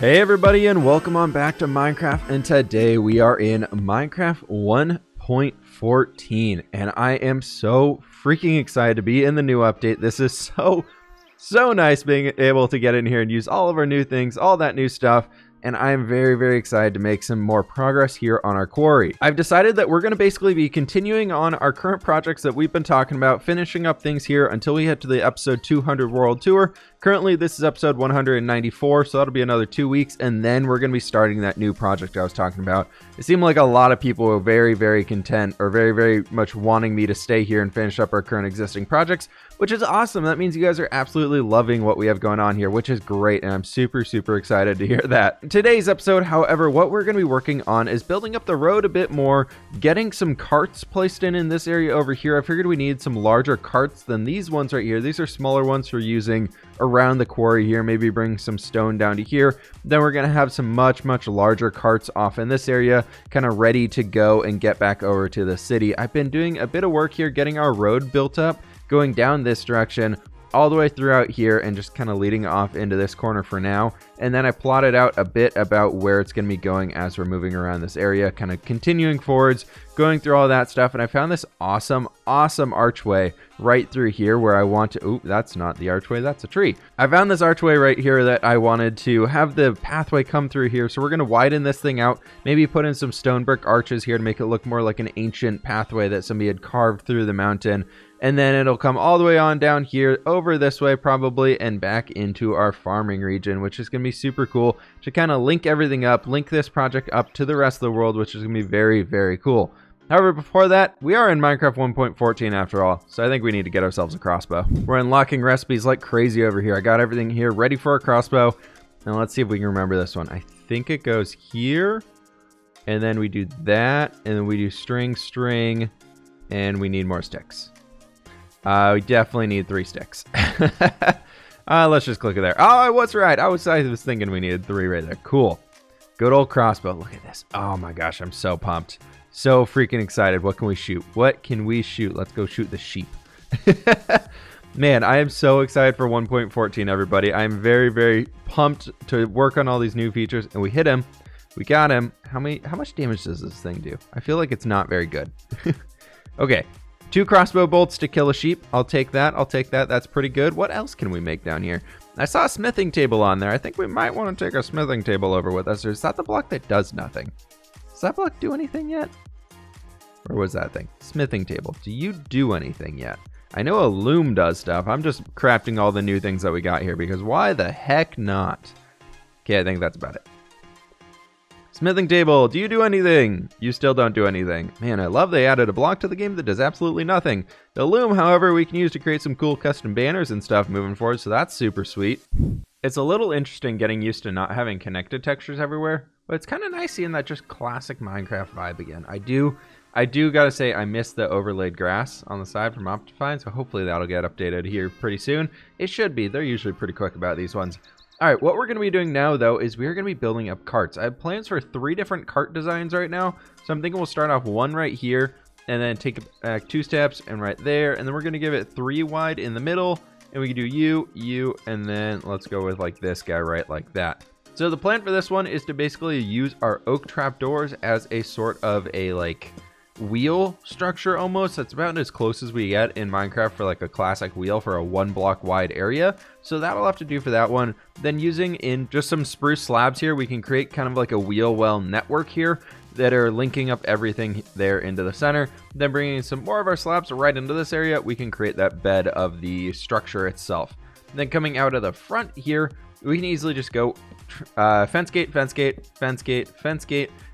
Hey everybody, and welcome on back to Minecraft, and today we are in Minecraft 1.14 and I am so freaking excited to be in the new update. This is so nice being able to get in here and use all of our new things, all that new stuff. And I'm very excited to make some more progress here on our quarry. I've decided that we're going to basically be continuing on our current projects that we've been talking about, finishing up things here until we head to the episode 200 world tour. Currently, this is episode 194, so that'll be another 2 weeks, and then we're going to be starting that new project I was talking about. It seemed like a lot of people were very content, or very much wanting me to stay here and finish up our current existing projects, which is awesome. That means you guys are absolutely loving what we have going on here, which is great, and I'm super excited to hear that. Today's episode, however, what we're going to be working on is building up the road a bit more, getting some carts placed in this area over here. I figured we need some larger carts than these ones right here. These are smaller ones for using around the quarry here, maybe bring some stone down to here. Then we're going to have some much larger carts off in this area, kind of ready to go and get back over to the city. I've been doing a bit of work here getting our road built up, going down this direction all the way throughout here and just kind of leading off into this corner for now. And then I plotted out a bit about where it's going to be going as we're moving around this area, kind of continuing forwards, going through all that stuff. And I found this awesome archway right through here where I want to, oop, that's not the archway, that's a tree. I found this archway right here that I wanted to have the pathway come through here. So we're going to widen this thing out, maybe put in some stone brick arches here to make it look more like an ancient pathway that somebody had carved through the mountain. And then it'll come all the way on down here, over this way probably, and back into our farming region, which is going to be super cool to kind of link everything up, link this project up to the rest of the world, which is going to be very cool. However, before that, we are in Minecraft 1.14 after all, so I think we need to get ourselves a crossbow. We're unlocking recipes like crazy over here. I got everything here ready for a crossbow. Now let's see if we can remember this one. I think it goes here, and then we do that, and then we do string, and we need more sticks. We definitely need 3 sticks. Let's just click it there. Oh, I was right. I was thinking we needed 3 right there. Cool. Good old crossbow. Look at this. Oh my gosh, I'm so pumped. So freaking excited. What can we shoot? What can we shoot? Let's go shoot the sheep. Man, I am so excited for 1.14, everybody. I'm very pumped to work on all these new features. And we hit him. We got him. How much damage does this thing do? I feel like it's not very good. Okay. 2 crossbow bolts to kill a sheep. I'll take that. That's pretty good. What else can we make down here? I saw a smithing table on there. I think we might want to take a smithing table over with us. Or is that the block that does nothing? Does that block do anything yet? Or was that thing? Smithing table. Do you do anything yet? I know a loom does stuff. I'm just crafting all the new things that we got here because why the heck not? Okay, I think that's about it. Smithing table, do you do anything? You still don't do anything. Man, I love they added a block to the game that does absolutely nothing. The loom, however, we can use to create some cool custom banners and stuff moving forward, so that's super sweet. It's a little interesting getting used to not having connected textures everywhere, but it's kind of nice seeing that just classic Minecraft vibe again. I do gotta say I miss the overlaid grass on the side from Optifine, so hopefully that'll get updated here pretty soon. It should be. They're usually pretty quick about these ones. All right, what we're going to be doing now, though, is we're going to be building up carts. I have plans for 3 different cart designs right now, so I'm thinking we'll start off 1 right here, and then take back 2 steps, and right there, and then we're going to give it 3 wide in the middle, and we can do you, and then let's go with, like, this guy right like that. So the plan for this one is to basically use our oak trapdoors as a sort of a, like, wheel structure almost. That's about as close as we get in Minecraft for like a classic wheel for a 1 block wide area. So that'll have to do for that one. Then using in just some spruce slabs here, we can create kind of like a wheel well network here that are linking up everything there into the center. Then bringing some more of our slabs right into this area, we can create that bed of the structure itself. Then coming out of the front here, we can easily just go fence gate,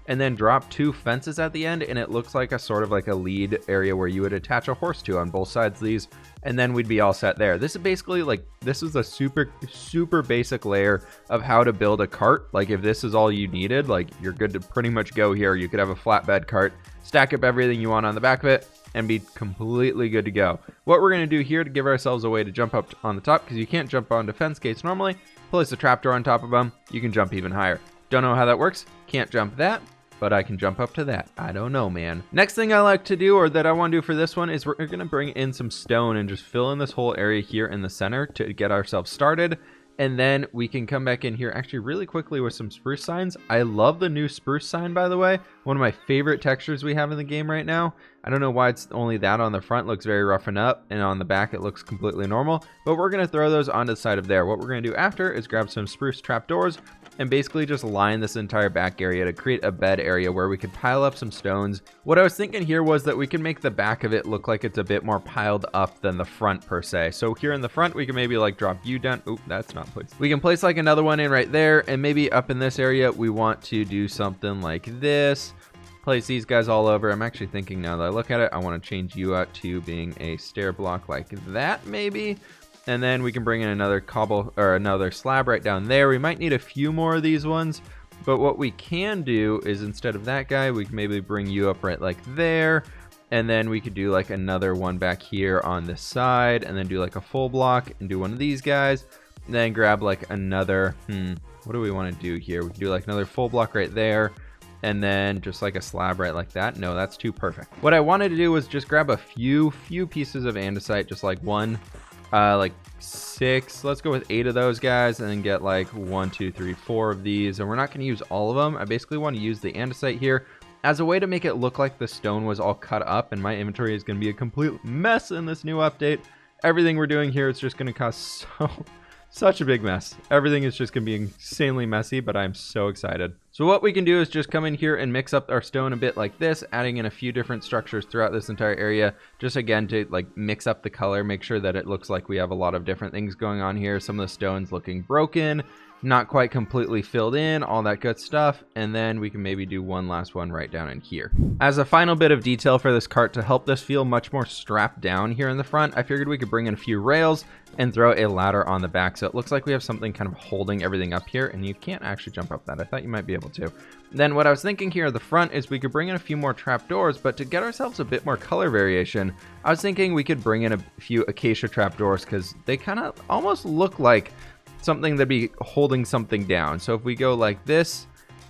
and then drop 2 fences at the end, and it looks like a sort of like a lead area where you would attach a horse to on both sides of these, and then we'd be all set there. This is basically like, this is a super basic layer of how to build a cart. Like if this is all you needed, like you're good to pretty much go here. You could have a flatbed cart, stack up everything you want on the back of it, and be completely good to go. What we're going to do here to give ourselves a way to jump up on the top, because you can't jump onto fence gates normally, place a trapdoor on top of them, you can jump even higher. Don't know how that works, can't jump that, but I can jump up to that. I don't know, man. Next thing I like to do, or that I want to do for this one, is we're going to bring in some stone and just fill in this whole area here in the center to get ourselves started. And then we can come back in here actually really quickly with some spruce signs. I love the new spruce sign, by the way. One of my favorite textures we have in the game right now. I don't know why it's only that on the front. Looks very rough and up. And on the back, it looks completely normal. But we're going to throw those onto the side of there. What we're going to do after is grab some spruce trapdoors and basically just line this entire back area to create a bed area where we could pile up some stones. What I was thinking here was that we can make the back of it look like it's a bit more piled up than the front per se. So here in the front, we can maybe like drop you down. Oop, that's not placed. We can place like another one in right there. And maybe up in this area, we want to do something like this. Place these guys all over. I'm actually thinking now that I look at it, I want to change you out to being a stair block like that maybe. And then we can bring in another cobble or another slab right down there. We might need a few more of these ones, but what we can do is instead of that guy, we can maybe bring you up right like there. And then we could do like another one back here on this side and then do like a full block and do one of these guys. And then grab like another, what do we want to do here? We can do like another full block right there. And then just like a slab right like that. No, that's too perfect. What I wanted to do was just grab a few pieces of andesite, just like one, like 6. Let's go with 8 of those guys and then get like 1, 2, 3, 4 of these. And we're not going to use all of them. I basically want to use the andesite here as a way to make it look like the stone was all cut up, and my inventory is going to be a complete mess in this new update. Everything we're doing here is just going to cause such a big mess. Everything is just going to be insanely messy, but I'm so excited. So what we can do is just come in here and mix up our stone a bit like this, adding in a few different structures throughout this entire area, just again to like mix up the color, make sure that it looks like we have a lot of different things going on here. Some of the stones looking broken, not quite completely filled in, all that good stuff. And then we can maybe do one last one right down in here. As a final bit of detail for this cart to help this feel much more strapped down here in the front, I figured we could bring in a few rails and throw a ladder on the back. So it looks like we have something kind of holding everything up here, and you can't actually jump up that. I thought you might be able to. Then what I was thinking here at the front is we could bring in a few more trapdoors, but to get ourselves a bit more color variation, I was thinking we could bring in a few acacia trapdoors because they kind of almost look like something that'd be holding something down. So if we go like this,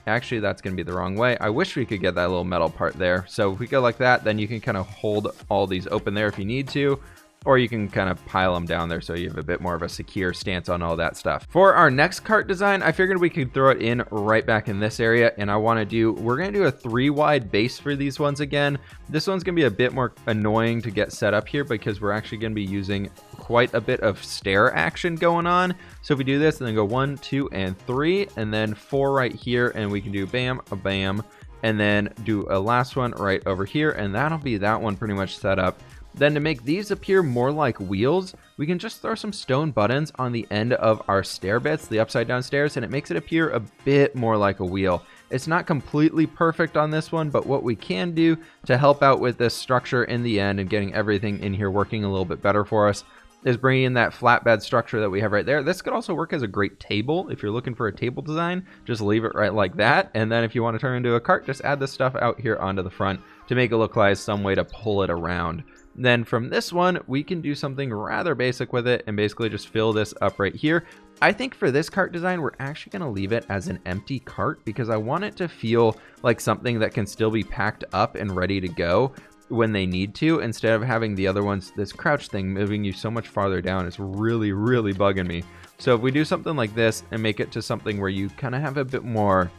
actually that's going to be the wrong way. I wish we could get that little metal part there. So if we go like that, then you can kind of hold all these open there if you need to, or you can kind of pile them down there so you have a bit more of a secure stance on all that stuff. For our next cart design, I figured we could throw it in right back in this area, and we're going to do a 3 wide base for these ones again. This one's going to be a bit more annoying to get set up here because we're actually going to be using quite a bit of stair action going on. So if we do this and then go 1, 2, and 3, and then 4 right here, and we can do bam, a bam, and then do a last one right over here, and that'll be that one pretty much set up. Then to make these appear more like wheels, we can just throw some stone buttons on the end of our stair bits, the upside down stairs, and it makes it appear a bit more like a wheel. It's not completely perfect on this one, but what we can do to help out with this structure in the end and getting everything in here working a little bit better for us is bringing in that flatbed structure that we have right there. This could also work as a great table. If you're looking for a table design, just leave it right like that. And then if you want to turn it into a cart, just add this stuff out here onto the front to make it look like some way to pull it around. Then from this one, we can do something rather basic with it and basically just fill this up right here. I think for this cart design, we're actually going to leave it as an empty cart because I want it to feel like something that can still be packed up and ready to go when they need to, instead of having the other ones, this crouch thing moving you so much farther down. It's really, really bugging me. So if we do something like this and make it to something where you kind of have a bit more,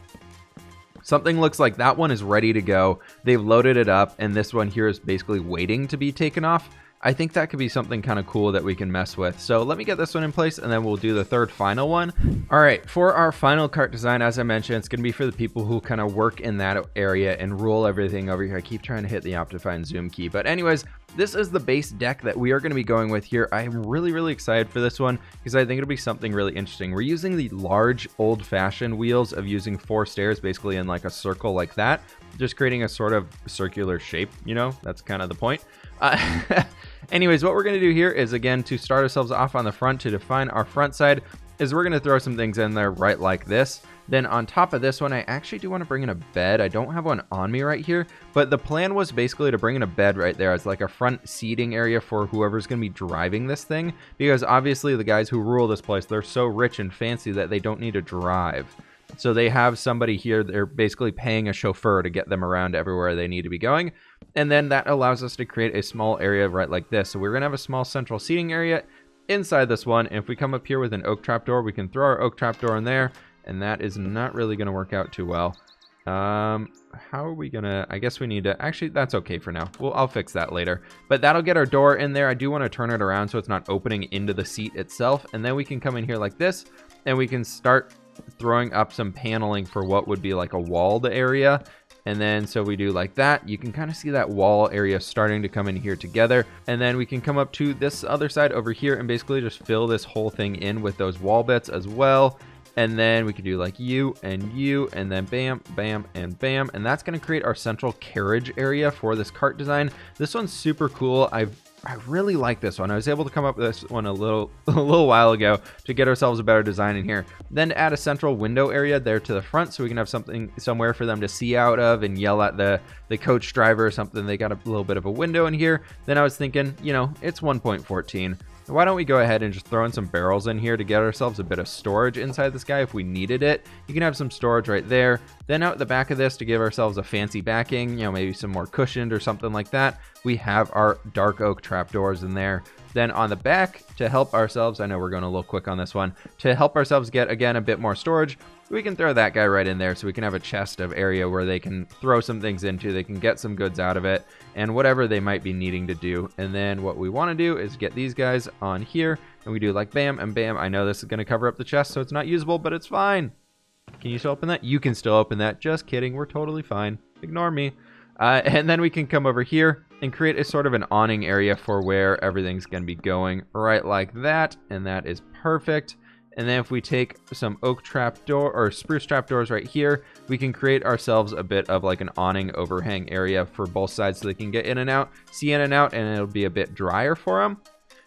something looks like that one is ready to go, they've loaded it up, and this one here is basically waiting to be taken off. I think that could be something kind of cool that we can mess with. So let me get this one in place and then we'll do the third final one. All right, for our final cart design, as I mentioned, it's gonna be for the people who kind of work in that area and rule everything over here. I keep trying to hit the Optifine and zoom key, but anyways, this is the base deck that we are going to be going with here. I'm really, really excited for this one because I think it'll be something really interesting. We're using the large old-fashioned wheels of using 4 stairs basically in like a circle like that, just creating a sort of circular shape, you know, that's kind of the point. Anyways, what we're going to do here is, again, to start ourselves off on the front, to define our front side, is we're going to throw some things in there right like this. Then on top of this one, I actually do want to bring in a bed. I don't have one on me right here, but the plan was basically to bring in a bed right there as like a front seating area for whoever's going to be driving this thing, because obviously the guys who rule this place, they're so rich and fancy that they don't need to drive. So they have somebody here, they're basically paying a chauffeur to get them around everywhere they need to be going. And then that allows us to create a small area right like this. So we're going to have a small central seating area. inside this one. And if we come up here with an oak trapdoor, we can throw our oak trapdoor in there, and that is not really going to work out too well. How are we gonna, I guess we need to, actually that's okay for now. I'll fix that later. But that'll get our door in there. I do want to turn it around so it's not opening into the seat itself. And then we can come in here like this, and we can start throwing up some paneling for what would be like a walled area. And then so we do like that. You can kind of see that wall area starting to come in here together. And then we can come up to this other side over here and basically just fill this whole thing in with those wall bits as well. And then we could do like you, and then bam, bam, and bam. And that's going to create our central carriage area for this cart design. This one's super cool. I really like this one. I was able to come up with this one a little while ago to get ourselves a better design in here. Then to add a central window area there to the front so we can have somewhere for them to see out of and yell at the coach driver or something. They got a little bit of a window in here. Then I was thinking, you know, it's 1.14. Why don't we go ahead and just throw in some barrels in here to get ourselves a bit of storage inside this guy if we needed it. You can have some storage right there. Then out the back of this, to give ourselves a fancy backing, you know, maybe some more cushioned or something like that, we have our dark oak trapdoors in there. Then on the back, to help ourselves, I know we're going a little quick on this one, to help ourselves get, again, a bit more storage, we can throw that guy right in there so we can have a chest of area where they can throw some things into, they can get some goods out of it, and whatever they might be needing to do. And then what we want to do is get these guys on here, and we do like bam and bam. I know this is going to cover up the chest, so it's not usable, but it's fine. Can you still open that? You can still open that. Just kidding. We're totally fine. Ignore me. And then we can come over here and create a sort of an awning area for where everything's going to be going right like that. And that is perfect. And then if we take some oak trapdoor or spruce trapdoors right here, we can create ourselves a bit of like an awning overhang area for both sides so they can get in and out, see in and out, and it'll be a bit drier for them.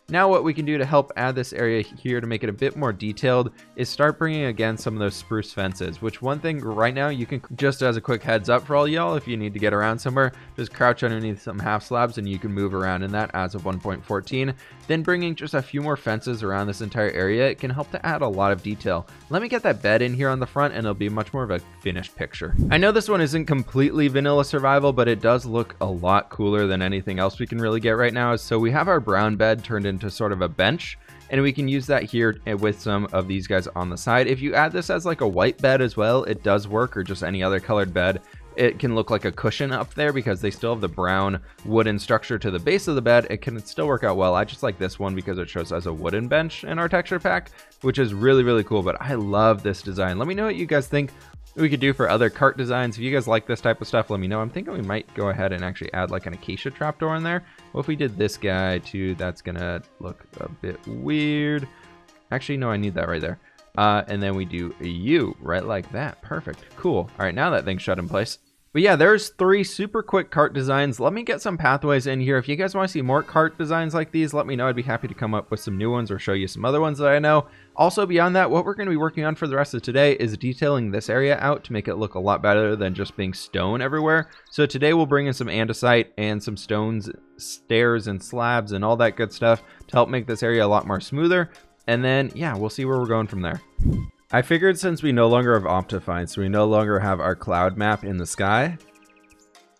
Now what we can do to help add this area here to make it a bit more detailed is start bringing again some of those spruce fences, which one thing right now you can, just as a quick heads up for all y'all, if you need to get around somewhere, just crouch underneath some half slabs and you can move around in that as of 1.14. Then bringing just a few more fences around this entire area, it can help to add a lot of detail. Let me get that bed in here on the front and it'll be much more of a finished picture. I know this one isn't completely vanilla survival, but it does look a lot cooler than anything else we can really get right now. So we have our brown bed turned into sort of a bench, and we can use that here with some of these guys on the side. If you add this as like a white bed as well, it does work, or just any other colored bed. It can look like a cushion up there because they still have the brown wooden structure to the base of the bed. It can still work out well. I just like this one because it shows as a wooden bench in our texture pack, which is really, really cool. But I love this design. Let me know what you guys think we could do for other cart designs. If you guys like this type of stuff, let me know. I'm thinking we might go ahead and actually add like an acacia trapdoor in there. Well, if we did this guy too, that's gonna look a bit weird. Actually, no, I need that right there. And then we do a U right like that. Perfect. Cool. All right, now that thing's shut in place. But yeah, there's 3 super quick cart designs. Let me get some pathways in here. If you guys want to see more cart designs like these, let me know. I'd be happy to come up with some new ones or show you some other ones that I know. Also, beyond that, what we're going to be working on for the rest of today is detailing this area out to make it look a lot better than just being stone everywhere. So today we'll bring in some andesite and some stones, stairs and slabs and all that good stuff to help make this area a lot more smoother. And then, yeah, we'll see where we're going from there. I figured since we no longer have Optifine, so we no longer have our cloud map in the sky,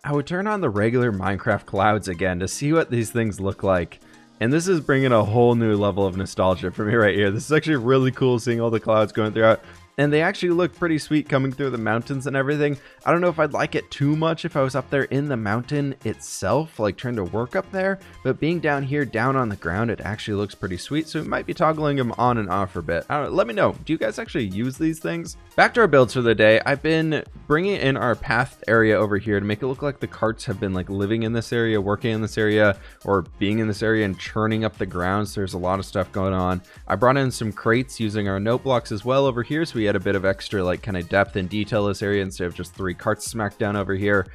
I would turn on the regular Minecraft clouds again to see what these things look like. And this is bringing a whole new level of nostalgia for me right here. This is actually really cool seeing all the clouds going throughout. And they actually look pretty sweet coming through the mountains and everything. I don't know if I'd like it too much if I was up there in the mountain itself, like trying to work up there. But being down here, down on the ground, it actually looks pretty sweet. So we might be toggling them on and off for a bit. I don't know, let me know. Do you guys actually use these things? Back to our builds for the day. I've been bringing in our path area over here to make it look like the carts have been like living in this area, working in this area, or being in this area and churning up the ground. So there's a lot of stuff going on. I brought in some crates using our note blocks as well over here. So we had a bit of extra like kind of depth and detail this area instead of just 3 carts smacked down over here.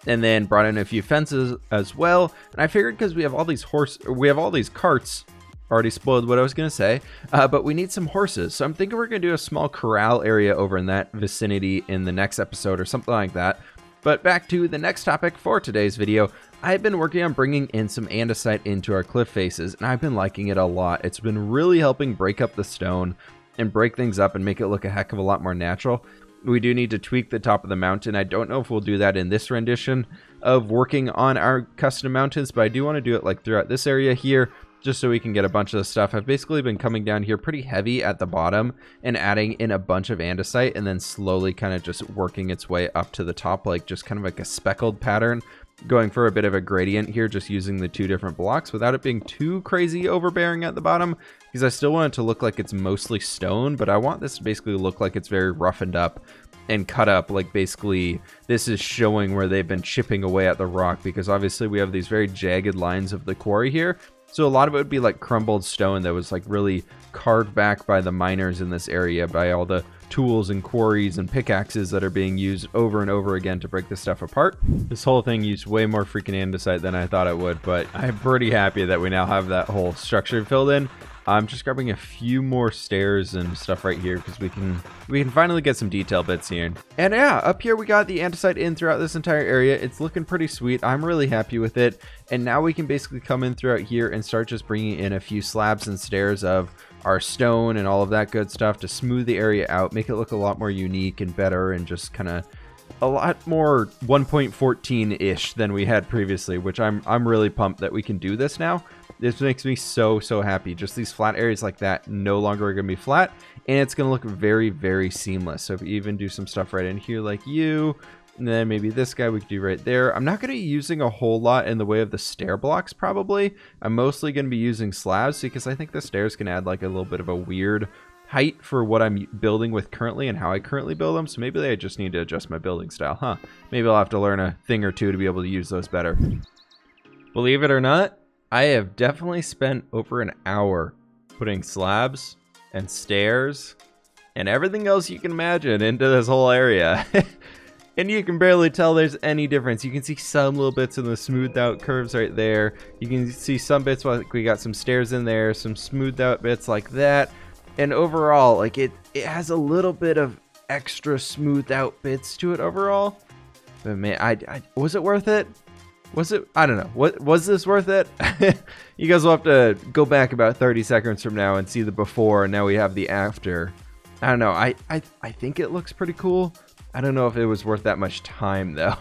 And then brought in a few fences as well. And I figured because we have all these carts, already spoiled what I was going to say, but we need some horses. So I'm thinking we're going to do a small corral area over in that vicinity in the next episode or something like that. But back to the next topic for today's video. I've been working on bringing in some andesite into our cliff faces, and I've been liking it a lot. It's been really helping break up the stone and break things up and make it look a heck of a lot more natural. We do need to tweak the top of the mountain. I don't know if we'll do that in this rendition of working on our custom mountains, but I do want to do it like throughout this area here. just so we can get a bunch of the stuff. I've basically been coming down here pretty heavy at the bottom and adding in a bunch of andesite and then slowly kind of just working its way up to the top, like just kind of like a speckled pattern, going for a bit of a gradient here, just using the 2 different blocks without it being too crazy overbearing at the bottom, because I still want it to look like it's mostly stone, but I want this to basically look like it's very roughened up and cut up, like basically this is showing where they've been chipping away at the rock, because obviously we have these very jagged lines of the quarry here. So a lot of it would be like crumbled stone that was like really carved back by the miners in this area, by all the tools and quarries and pickaxes that are being used over and over again to break this stuff apart. This whole thing used way more freaking andesite than I thought it would, but I'm pretty happy that we now have that whole structure filled in. I'm just grabbing a few more stairs and stuff right here because we can finally get some detail bits here. And yeah, up here we got the andesite in throughout this entire area. It's looking pretty sweet. I'm really happy with it. And now we can basically come in throughout here and start just bringing in a few slabs and stairs of our stone and all of that good stuff to smooth the area out, make it look a lot more unique and better, and just kind of a lot more 1.14-ish than we had previously, which I'm really pumped that we can do this now. This makes me so happy. Just these flat areas like that no longer are going to be flat, and it's going to look very, very seamless. So if you even do some stuff right in here like you, and then maybe this guy we could do right there. I'm not going to be using a whole lot in the way of the stair blocks probably. I'm mostly going to be using slabs because I think the stairs can add like a little bit of a weird height for what I'm building with currently and how I currently build them. So maybe I just need to adjust my building style, huh? Maybe I'll have to learn a thing or two to be able to use those better. Believe it or not, I have definitely spent over an hour putting slabs and stairs and everything else you can imagine into this whole area. And you can barely tell there's any difference. You can see some little bits in the smoothed out curves right there. You can see some bits like we got some stairs in there, some smoothed out bits like that. And overall, like it has a little bit of extra smoothed out bits to it overall. But man, was it worth it? Was it? I don't know. Was this worth it? You guys will have to go back about 30 seconds from now and see the before, and now we have the after. I don't know. I think it looks pretty cool. I don't know if it was worth that much time though.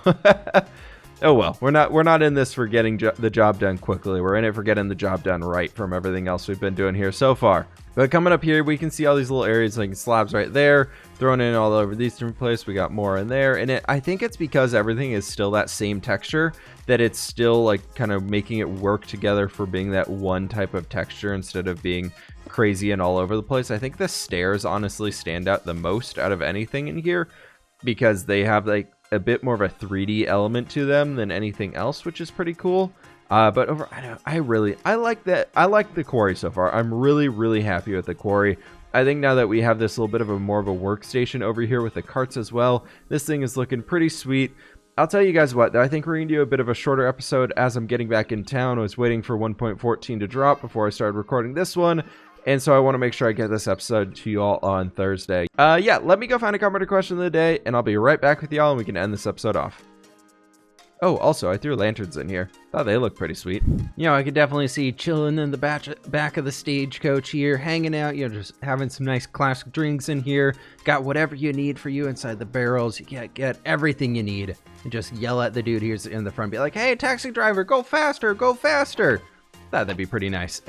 Oh well, we're not in this for getting the job done quickly. We're in it for getting the job done right from everything else we've been doing here so far. But coming up here, we can see all these little areas like slabs right there, thrown in all over these different places. We got more in there, and I think it's because everything is still that same texture that it's still like kind of making it work together for being that one type of texture instead of being crazy and all over the place. I think the stairs honestly stand out the most out of anything in here, because they have like a bit more of a 3D element to them than anything else, which is pretty cool. But over, I like that. I like the quarry so far. I'm really happy with the quarry. I think now that we have this little bit of a more of a workstation over here with the carts as well, this thing is looking pretty sweet. I'll tell you guys what, though, I think we're going to do a bit of a shorter episode as I'm getting back in town. I was waiting for 1.14 to drop before I started recording this one. And so I want to make sure I get this episode to you all on Thursday. Yeah, let me go find a commenter question of the day, and I'll be right back with y'all, and we can end this episode off. Oh, also, I threw lanterns in here. Thought they looked pretty sweet. You know, I could definitely see chilling in the back of the stagecoach here, hanging out, you know, just having some nice classic drinks in here. Got whatever you need for you inside the barrels. You get everything you need. And just yell at the dude here in the front, be like, hey, taxi driver, go faster, go faster. Thought that'd be pretty nice.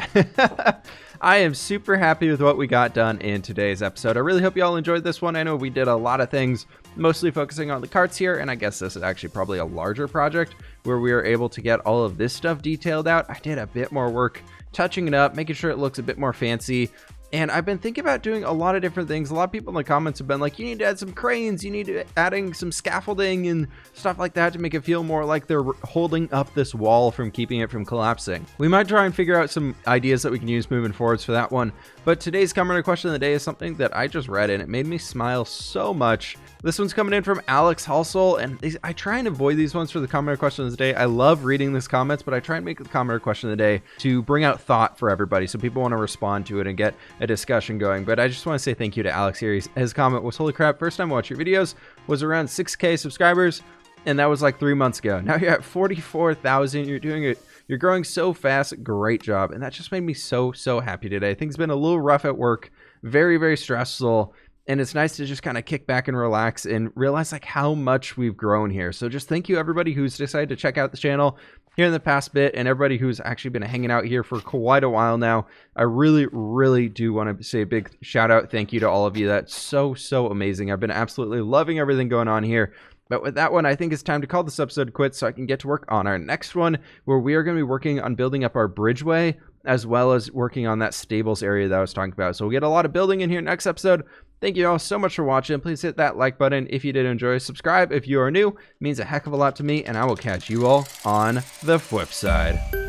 I am super happy with what we got done in today's episode. I really hope you all enjoyed this one. I know we did a lot of things, mostly focusing on the carts here, and I guess this is actually probably a larger project where we were able to get all of this stuff detailed out. I did a bit more work touching it up, making sure it looks a bit more fancy. And I've been thinking about doing a lot of different things. A lot of people in the comments have been like, you need to add some cranes, you need to adding some scaffolding and stuff like that to make it feel more like they're holding up this wall from keeping it from collapsing. We might try and figure out some ideas that we can use moving forwards for that one. But today's commenter question of the day is something that I just read and it made me smile so much. This one's coming in from Alex Halsell, and I try and avoid these ones for the commenter question of the day. I love reading these comments, but I try and make the commenter question of the day to bring out thought for everybody so people want to respond to it and get a discussion going. But I just want to say thank you to Alex here. His comment was, holy crap, first time I watched your videos was around 6K subscribers, and that was like 3 months ago. Now you're at 44,000. You're doing it. You're growing so fast. Great job. And that just made me so happy today. Things have been a little rough at work, very stressful. And it's nice to just kind of kick back and relax and realize like how much we've grown here. So just thank you everybody who's decided to check out the channel here in the past bit, and everybody who's actually been hanging out here for quite a while now. I really, really do want to say a big shout out, thank you to all of you. That's so amazing. I've been absolutely loving everything going on here. But with that one, I think it's time to call this episode quits so I can get to work on our next one, where we are going to be working on building up our bridgeway, as well as working on that stables area that I was talking about. So we'll get a lot of building in here next episode. Thank you all so much for watching. Please hit that like button if you did enjoy. Subscribe if you are new. It means a heck of a lot to me, and I will catch you all on the fWhip side.